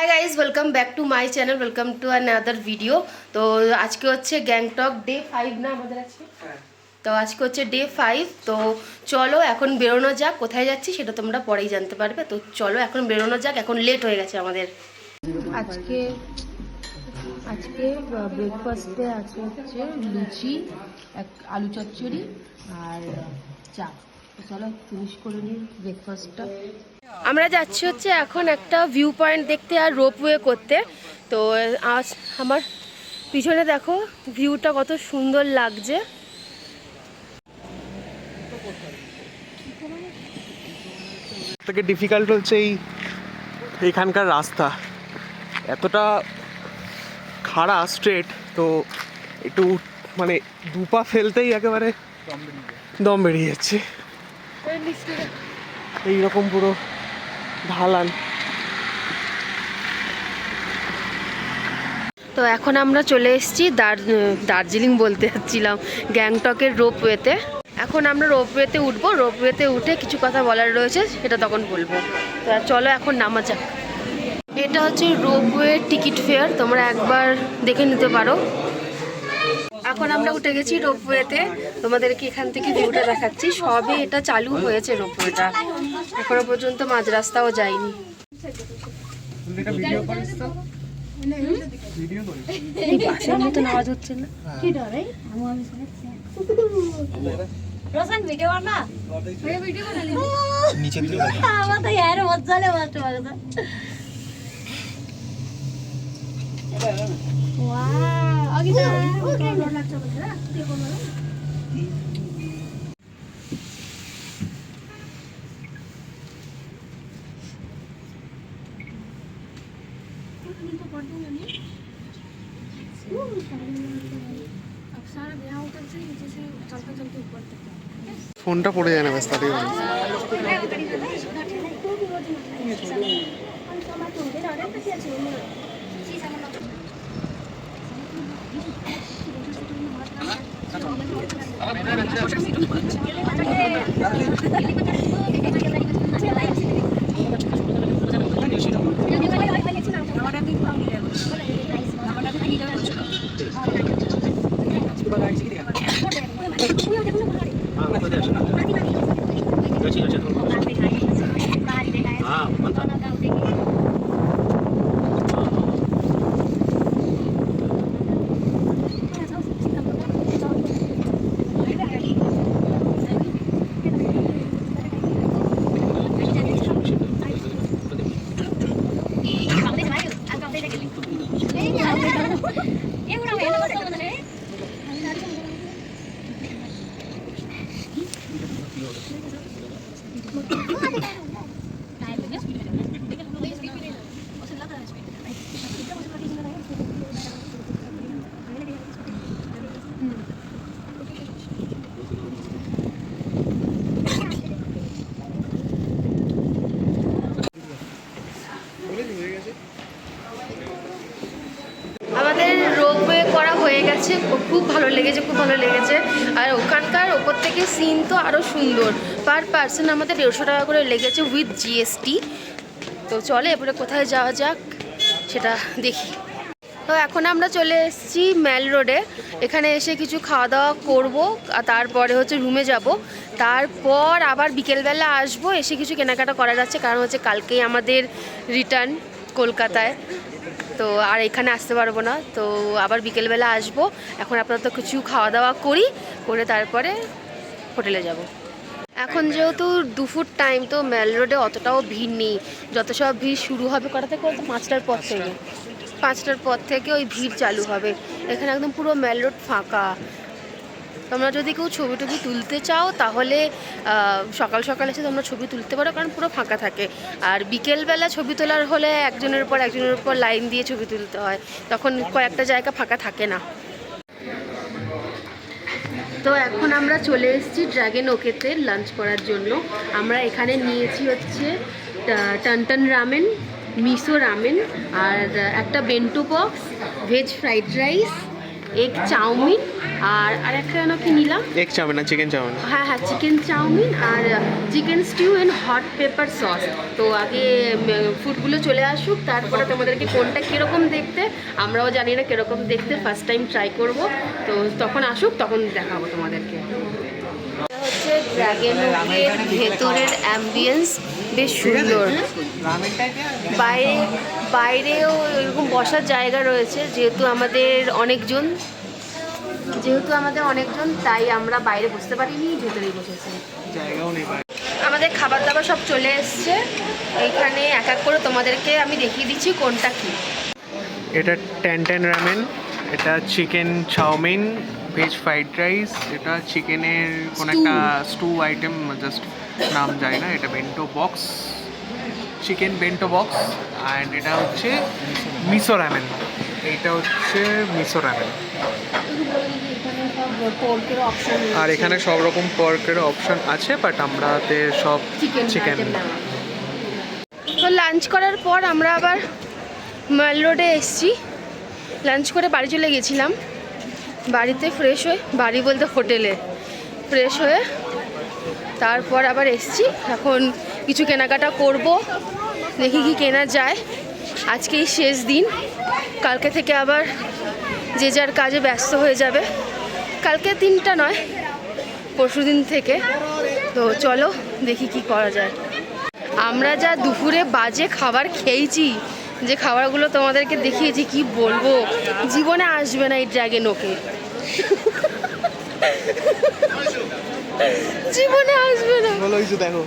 Hi guys, welcome back to my channel, welcome to another video. তো আজকে হচ্ছে Gangtok day 5 না আমাদের আজকে। তো আজকে হচ্ছে ডে 5। তো চলো এখন বেরোনো যাক। কোথায় যাচ্ছি সেটা তোমরা পরেই জানতে পারবে। তো চলো এখন বেরোনো যাক, এখন লেট হয়ে গেছে আমাদের। আজকে ব্রেকফাস্টে আছে হচ্ছে লুচি, আলু চচ্চড়ি আর চা। চলো ফিনিশ করে নিই ব্রেকফাস্টটা। আমরা যাচ্ছি হচ্ছে এখন একটা ভিউ পয়েন্ট দেখতে আর রোপওয়ে করতে। তো আজ আমার পিছনে দেখো ভিউটা কত সুন্দর লাগছে। থেকে ডিফিকাল্ট হচ্ছে এইখানকার রাস্তা এতটা খাড়া স্ট্রেট, তো একটু মানে দুপা ফেলতেই একেবারে দম বেরিয়ে যাচ্ছে। এইরকম পুরো ঢালান। তো এখন আমরা চলে এসেছি দার্জিলিং বলতে যাচ্ছিলাম, গ্যাংটকের রোপওয়েতে। এখন আমরা রোপওয়েতে উঠবো, রোপওয়েতে উঠে কিছু কথা বলার রয়েছে সেটা তখন বলবো। তো চলো এখন নামা যাক। এটা হচ্ছে রোপওয়ে টিকিট ফেয়ার, তোমরা একবার দেখে নিতে পারো। এখন আমরা উঠে গেছি রোপওয়েতে, তোমাদেরকে এখান থেকে ভিউটা দেখাচ্ছি। সবে এটা চালু হয়েছে রোপওয়েটা, এখনো পর্যন্ত মাঝ রাস্তাও যায়নি। বাসের মতন আওয়াজ হচ্ছে না? ফোনটা পড়ে যায় না ব্যাস, তাতেই ভালো। আমাদের রোপওয়ে করা হয়ে গেছে, খুব ভালো লেগেছে, খুব ভালো লেগেছে। আর ওখানকার ওপর থেকে সিন তো আরও সুন্দর। পার পার্সন আমাদের 150 টাকা করে লেগেছে উইথ জিএসটি। তো চলে এবারে কোথায় যাওয়া যাক সেটা দেখি। তো এখন আমরা চলে এসেছি ম্যাল রোডে। এখানে এসে কিছু খাওয়া দাওয়া করবো আর তারপরে হচ্ছে রুমে যাব। তারপর আবার বিকেলবেলা আসবো, এসে কিছু কেনাকাটা করা যাচ্ছে, কারণ হচ্ছে কালকেই আমাদের রিটার্ন কলকাতায়। তো আর এখানে আসতে পারবো না, তো আবার বিকেলবেলা আসবো। এখন আপাতত কিছু খাওয়া দাওয়া করে তারপরে হোটেলে যাব। এখন যেহেতু দুপুর টাইম, তো ম্যাল রোডে অতটাও ভিড় নেই। যত সব ভিড় শুরু হবে কটা থেকে, 5টার পর থেকে। 5টার পর থেকে ওই ভিড় চালু হবে। এখানে একদম পুরো ম্যাল রোড ফাঁকা। তোমরা যদি কেউ ছবি টবি তুলতে চাও তাহলে সকাল সকাল এসে তোমরা ছবি তুলতে পারো, কারণ পুরো ফাঁকা থাকে। আর বিকেলবেলা ছবি তোলার হলে একজনের পর লাইন দিয়ে ছবি তুলতে হয়, তখন কয়েকটা জায়গা ফাঁকা থাকে না। তো এখন আমরা চলে এসেছি ড্রাগন ওকেতে লাঞ্চ করার জন্য। আমরা এখানে নিয়েছি হচ্ছে টনটন রামেন, মিসো রামেন, আর একটা bento box, veg fried rice, egg chow mein আর একটা যেন কি নিলাম, এগ চাউমিন না চিকেন চাউমিন। হ্যাঁ হ্যাঁ চিকেন চাউমিন আর chicken stew and hot pepper sauce. তো আগে ফুডগুলো চলে আসুক, তারপরে তোমাদেরকে কোনটা কীরকম দেখতে, আমরাও জানি না কীরকম দেখতে, ফার্স্ট টাইম ট্রাই করব। তো তখন আসুক, তখন দেখাবো তোমাদেরকে। এটা হচ্ছে ড্রাগন ওকের ভেতরের অ্যাম্বিয়েন্স, বেশ সুন্দর। বাইরেও এরকম বসার জায়গা রয়েছে, যেহেতু আমাদের অনেকজন তাই আমরা বাইরে বসতে পারিনি, ভেতরেই বসেছি। জায়গাও নেই। আমাদের খাবার দাবার সব চলে এসছে এইখানে, এক এক করে তোমাদেরকে আমি দেখিয়ে দিচ্ছি কোনটা কি। এটা ট্যান রামেন, এটা chicken chowmein, veg fried rice, এটা চিকেনের কোন একটা স্টু আইটেম, জাস্ট নাম যায় না। এটা bento box, chicken bento box. And এটা হচ্ছে মিসো রামেন, এইটা হচ্ছে মিসো রামেন। আর এখানে সব রকম পর্কের অপশন আছে, বাট আমরাতে সব চিকেন। তো লাঞ্চ করার পর আমরা আবার মাল রোডে এসেছি, লাঞ্চ করে বাড়ি চলে গেছিলাম। বাড়িতে ফ্রেশ হয়ে, বাড়ি বলতে হোটেলে ফ্রেশ হয়ে তারপর আবার এসেছি। এখন কিছু কেনাকাটা করব, দেখি কি কেনা যায়। আজকেই শেষ দিন, কালকে থেকে আবার যে যার কাজে ব্যস্ত হয়ে যাবে। কালকে দিনটা নয়, পরশু দিন থেকে। তো চলো দেখি কি করা যায়। আমরা যা দুপুরে বাজে খাবার খেয়েছি, যে খাবারগুলো তোমাদেরকে দেখিয়েছি, কি বলবো, জীবনে আসবে না এই ড্রাগন ওকে, জীবনে আসবে না। দেখো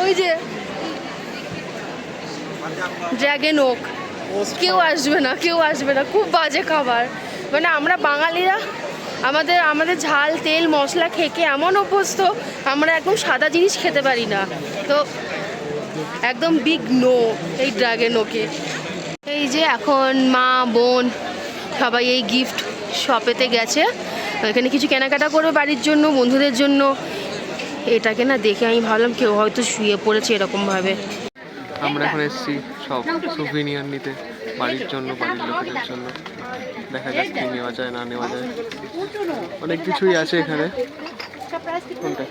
ওই যে ড্রাগন ওক, কেউ আসবে না, কেউ আসবে না, খুব বাজে খাবার। মানে আমরা বাঙালিরা আমাদের ঝাল তেল মশলা খেয়ে এমন অভ্যস্ত, আমরা একদম সাদা জিনিস খেতে পারি না। তো একদম বিগ নো এই ড্রাগন ওকে। এই যে এখন মা বোন সবাই এই গিফট শপেতে গেছে, এখানে কিছু কেনাকাটা করবে বাড়ির জন্য, বন্ধুদের জন্য। এটাকে না দেখে আমি ভাবলাম কেউ হয়তো শুয়ে পড়েছে এরকমভাবে। আমরা এখন এসেছি সব সুভিনিয়ার নিতে, বাড়ির জন্য, বাড়ির লোকেদের জন্য। দেখা যাক কি নেওয়া যায় না নেওয়া যায়, অনেক কিছুই আছে এখানে। কোনটা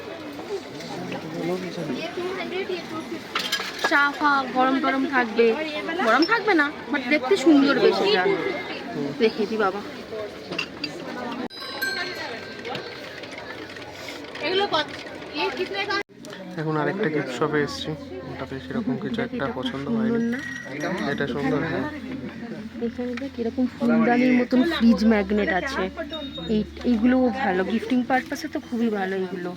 চা ফা গরম টরম থাকবে, গরম থাকবে না, বাট দেখতে সুন্দর বেশি। দেখে দি বাবা, এখন আরেকটা গিফট শপে এসেছি, ওটাতে সেরকম কিছু একটা পছন্দ হয়নি। এটা সুন্দর, হ্যাঁ। এখানে দেখ এরকম ফুলদানির মতন ফ্রিজ ম্যাগনেট আছে, এইগুলোও ভালো, গিফটিং পারপাসে তো খুবই ভালো। এইগুলো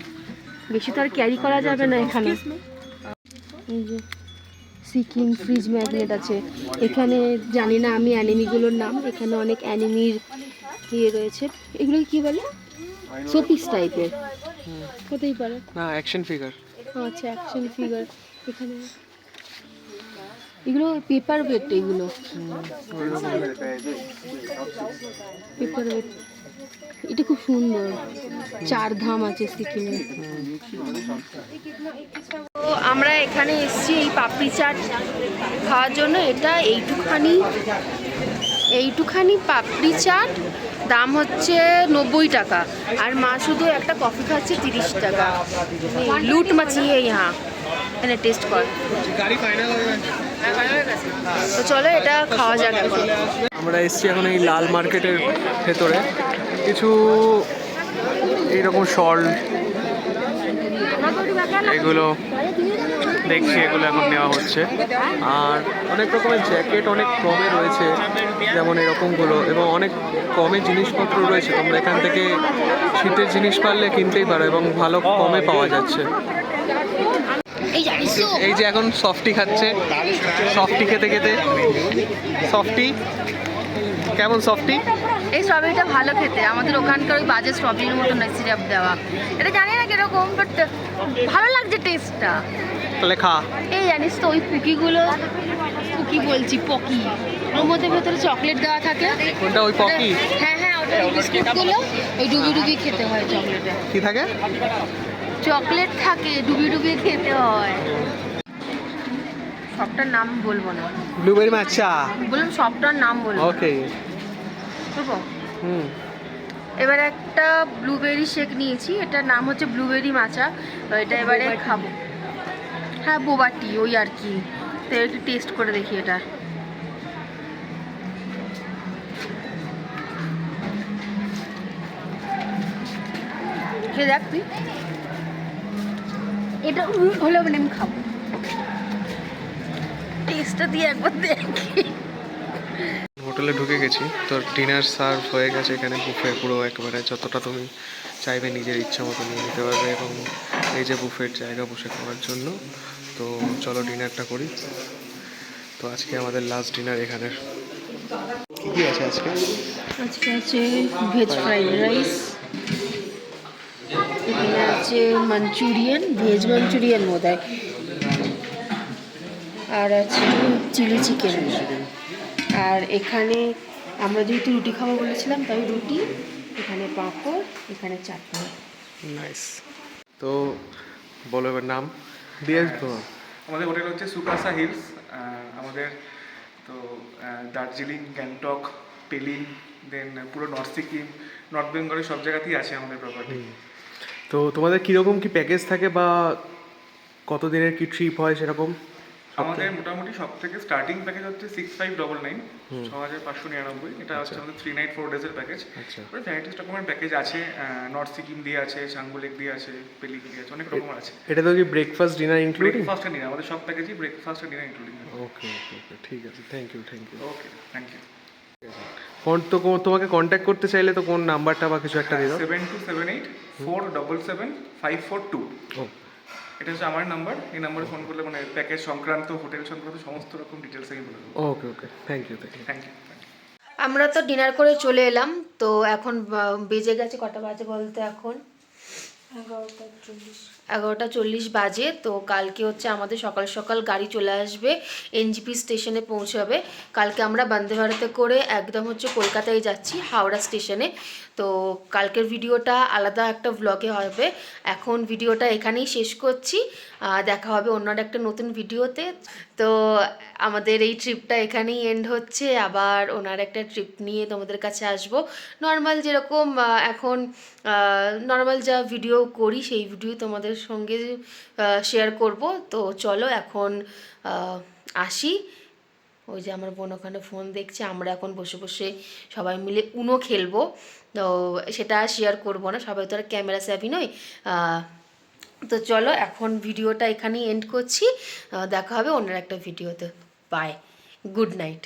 বেশি তো আর ক্যারি করা যাবে না এখানে। এই যে সিকিম ফ্রিজ ম্যাগনেট আছে এখানে, জানি না আমি অ্যানিমিগুলোর নাম। এখানে অনেক অ্যানিমির ইয়ে রয়েছে, এগুলো কি বলে, শোপিস টাইপের হতেই পারে না, অ্যাকশন ফিগার। আচ্ছা অ্যাকশন ফিগার। এখানে এগুলো পেপার ওয়েট, এগুলো পেপার ওয়েট। এটা খুব সুন্দর, 4 ধাম আছে সিকিমে। তো আমরা এখানে এসেছি এই পাপড়ি চাট খাওয়ার জন্য। এটা এইটুখানি পাপড়ি চাট, দাম হচ্ছে 90 টাকা। আর মা শুধু একটা কফি খাচ্ছে 30 টাকা। লুট মাচিয়ে ইহা, এখানে টেস্ট কর। তো চলো এটা খাওয়া যাক। আমরা এসেছি এখন এই লাল মার্কেটের ভেতরে, কিছু এইরকম শল এগুলো দেখছি, এগুলো এখন নেওয়া হচ্ছে। আর অনেক রকমের জ্যাকেট অনেক কমে রয়েছে, যেমন এরকমগুলো, এবং অনেক কমে জিনিসপত্র রয়েছে। তোমরা এখান থেকে শীতের জিনিস পারলে কিনতেই পারো, এবং ভালো কমে পাওয়া যাচ্ছে। এই যে এখন সফটি খাচ্ছে, সফটি খেতে খেতে। সফটি কেমন? সফটি এই স্ট্রবেরিটা ভালো খেতে, আমাদের ওখানকার ওই বাজে স্ট্রবেরির মতো না সিরাপ দেওয়া। এটা জানি না কিরকম, বাট ভালো লাগছে টেস্টটা। তাহলে খা। এই জানিস তো ওই কুকিগুলো, কুকি বলছি পকি, ওর মধ্যে ভেতরে চকলেট দেওয়া থাকে। ওটা ওই পকি? হ্যাঁ হ্যাঁ, ওটা বিস্কুটগুলো ওই ডুবি ডুবি খেতে হয়। চকলেটে কি থাকে? চকলেট থাকে, ডুবি ডুবি খেতে হয়। সবটার নাম বলবো না, ব্লুবেরি মাচা বললাম সবটার নাম বলবো। ওকে। বলবো? এবার একটা ব্লুবেরি শেক নিয়েছি, এটার নাম হচ্ছে ব্লুবেরি মাচা। এটা এবারে খাবো। হ্যাঁ বোবাটি ওই আর কি। তো একটু টেস্ট করে দেখি এটা। খেয়ে দেখ তুই, এটা হলে মানে আমি খাবো, টেস্টটা দিয়ে একবার দেখি। হোটেলে ঢুকে গেছি, তো ডিনার সার্ভ হয়ে গেছে এখানে বুফে পুরো একেবারে যতটা তুমি চাইবে নিজের ইচ্ছা মতো নিয়ে নিতে পারবে, এবং এই যে বুফের জায়গা বসে খাওয়ার জন্য। তো চলো ডিনারটা করি। তো আজকে আমাদের লাস্ট ডিনার এখানে। কী কী আছে আজকে? আজকে আছে ভেজ ফ্রাইড রাইস, এখানে আছে মাঞ্চুরিয়ান, ভেজ মাঞ্চুরিয়ান বোধ হয়, আর আছে চিলি চিকেন। আর এখানে আমরা যেহেতু রুটি খাবো বলেছিলাম তাই রুটি, এখানে পাঁপড়, এখানে চাটনি। নাইস। তো বলো এবার নাম দিয়ে আসবো। আমাদের হোটেল হচ্ছে সুকাসা হিলস। আমাদের তো দার্জিলিং, গ্যাংটক, পেলিং, দেন পুরো নর্থ সিকিম, নর্থ বেঙ্গলের সব জায়গাতেই আছে আমাদের প্রপার্টি। তো তোমাদের কীরকম কি প্যাকেজ থাকে বা কত দিনের কি ট্রিপ হয় সেরকম? আমাদের মোটামুটি সব থেকে স্টার্টিং প্যাকেজ হচ্ছে 6599, 6599। এটা হচ্ছে আমাদের 3 নাইট 4 ডেজের প্যাকেজ। আচ্ছা। ভ্যারাইটিস রকমের প্যাকেজ আছে, নর্থ সিকিম দিয়ে আছে, চাঙ্গু লেক দিয়ে আছে, পেলিং দিয়ে আছে, অনেক রকম আছে। এটা তো কি ব্রেকফাস্ট ডিনার ইনক্লুডিং? ব্রেকফাস্ট আর ডিনার, আমাদের সব প্যাকেজই ব্রেকফাস্ট আর dinner including. Okay okay okay, ঠিক আছে, thank you thank you. Okay, thank you. তোমাকে কন্ট্যাক্ট করতে চাইলে তো কোন নাম্বারটা বা কিছু একটা দিয়ে দাও। 7278478542। ও, এটা হচ্ছে আমার নাম্বার। এই নাম্বারে ফোন করলে মানে প্যাকেজ সংক্রান্ত, হোটেল সংক্রান্ত সমস্ত রকম ডিটেলস আমি বলে দেবো। Okay okay, thank you thank you. Thank you. আমরা তো ডিনার করে চলে এলাম। তো এখন বেজে গেছে, কটা বাজে বলতে এখন 11:40 বাজে। তো কালকে হচ্ছে আমাদের সকাল সকাল গাড়ি চলে আসবে, এনজিপি স্টেশনে পৌঁছাবে। কালকে আমরা বন্দে ভারতে করে একদম হচ্ছে কলকাতায় যাচ্ছি, হাওড়া স্টেশনে। তো কালকের ভিডিওটা আলাদা একটা ভ্লগে হবে। এখন ভিডিওটা এখানেই শেষ করছি, দেখা হবে অন্য একটা নতুন ভিডিওতে। তো আমাদের এই ট্রিপটা এখানেই এন্ড হচ্ছে, আবার ওনার একটা ট্রিপ নিয়ে তোমাদের কাছে আসবো। নর্মাল যেরকম এখন নর্মাল যা ভিডিও করি সেই ভিডিও তোমাদের সঙ্গে শেয়ার করব। তো চলো এখন আসি। ওই যে আমার বোন ওখানে ফোন দেখছে, আমরা এখন বসে বসে সবাই মিলে উনো খেলবো। তো সেটা শেয়ার করবো না, সবাই তো আর ক্যামেরা স্যাভি নয়। তো চলো এখন ভিডিওটা এখানেই এন্ড করছি, দেখা হবে অন্য একটা ভিডিওতে। Bye, good night.